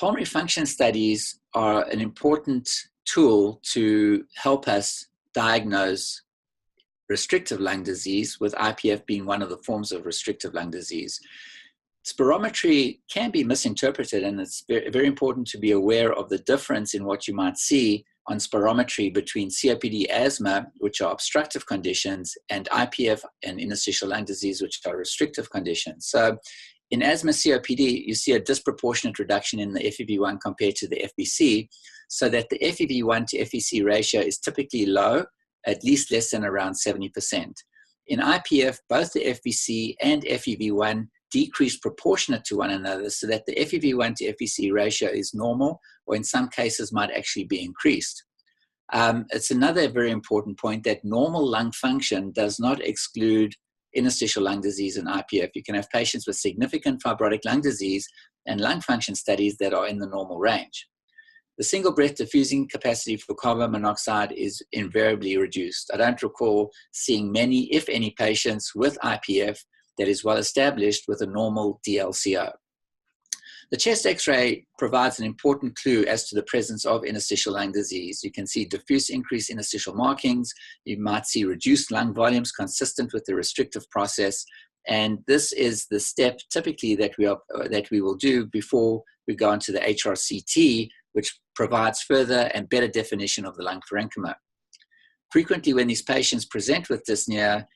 pulmonary function studies are an important tool to help us diagnose restrictive lung disease, with IPF being one of the forms of restrictive lung disease. Spirometry can be misinterpreted, and it's very important to be aware of the difference in what you might see on spirometry between COPD, asthma, which are obstructive conditions, and IPF and interstitial lung disease, which are restrictive conditions. So in asthma COPD, you see a disproportionate reduction in the FEV1 compared to the FVC, so that the FEV1 to FVC ratio is typically low, at least less than around 70%. In IPF, both the FVC and FEV1 decrease proportionate to one another, so that the FEV1 to FVC ratio is normal, or in some cases might actually be increased. It's another very important point that normal lung function does not exclude interstitial lung disease and IPF. You can have patients with significant fibrotic lung disease and lung function studies that are in the normal range. The single breath diffusing capacity for carbon monoxide is invariably reduced. I don't recall seeing many, if any, patients with IPF that is well established with a normal DLCO. The chest X-ray provides an important clue as to the presence of interstitial lung disease. You can see diffuse increased interstitial markings. You might see reduced lung volumes consistent with the restrictive process. And this is the step typically that we will do before we go into the HRCT, which provides further and better definition of the lung parenchyma. Frequently, when these patients present with dyspnea,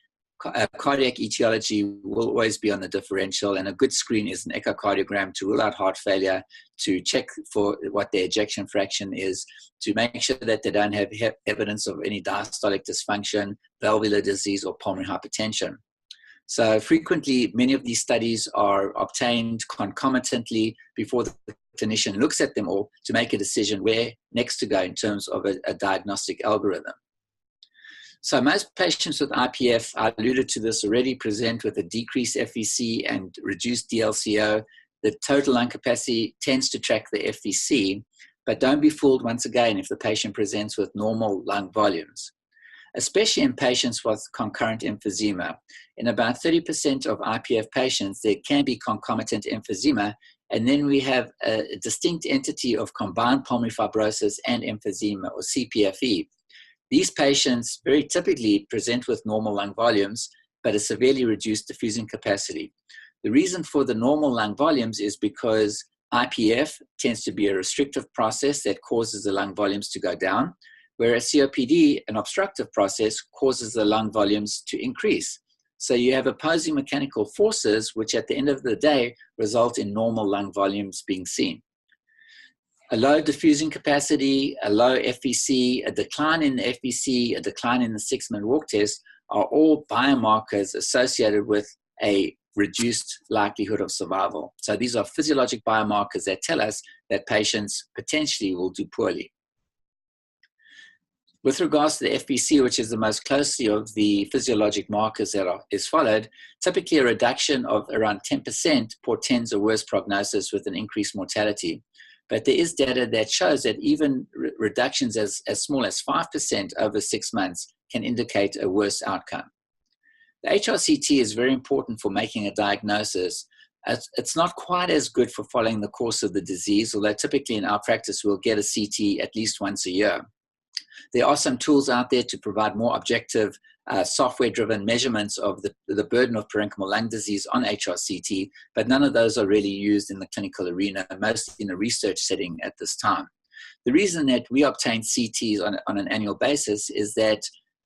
cardiac etiology will always be on the differential, and a good screen is an echocardiogram to rule out heart failure, to check for what their ejection fraction is, to make sure that they don't have evidence of any diastolic dysfunction, valvular disease, or pulmonary hypertension. So frequently, many of these studies are obtained concomitantly before the clinician looks at them all to make a decision where next to go in terms of a diagnostic algorithm. So most patients with IPF, I alluded to this already, present with a decreased FVC and reduced DLCO. The total lung capacity tends to track the FVC, but don't be fooled once again if the patient presents with normal lung volumes, especially in patients with concurrent emphysema. In about 30% of IPF patients, there can be concomitant emphysema, and then we have a distinct entity of combined pulmonary fibrosis and emphysema, or CPFE. These patients very typically present with normal lung volumes, but a severely reduced diffusing capacity. The reason for the normal lung volumes is because IPF tends to be a restrictive process that causes the lung volumes to go down, whereas COPD, an obstructive process, causes the lung volumes to increase. So you have opposing mechanical forces, which at the end of the day result in normal lung volumes being seen. A low diffusing capacity, a low FVC, a decline in the FVC, a decline in the 6-minute walk test are all biomarkers associated with a reduced likelihood of survival. So these are physiologic biomarkers that tell us that patients potentially will do poorly. With regards to the FVC, which is the most closely of the physiologic markers that is followed, typically a reduction of around 10% portends a worse prognosis with an increased mortality. But there is data that shows that even reductions as small as 5% over 6 months can indicate a worse outcome. The HRCT is very important for making a diagnosis. It's not quite as good for following the course of the disease, although typically in our practice we'll get a CT at least once a year. There are some tools out there to provide more objective software-driven measurements of the burden of parenchymal lung disease on HRCT, but none of those are really used in the clinical arena, mostly in a research setting at this time. The reason that we obtain CTs on an annual basis is that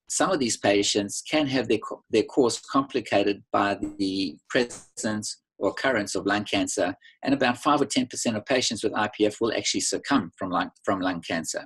some of these patients can have their course complicated by the presence or occurrence of lung cancer, and about 5 or 10% of patients with IPF will actually succumb from lung cancer.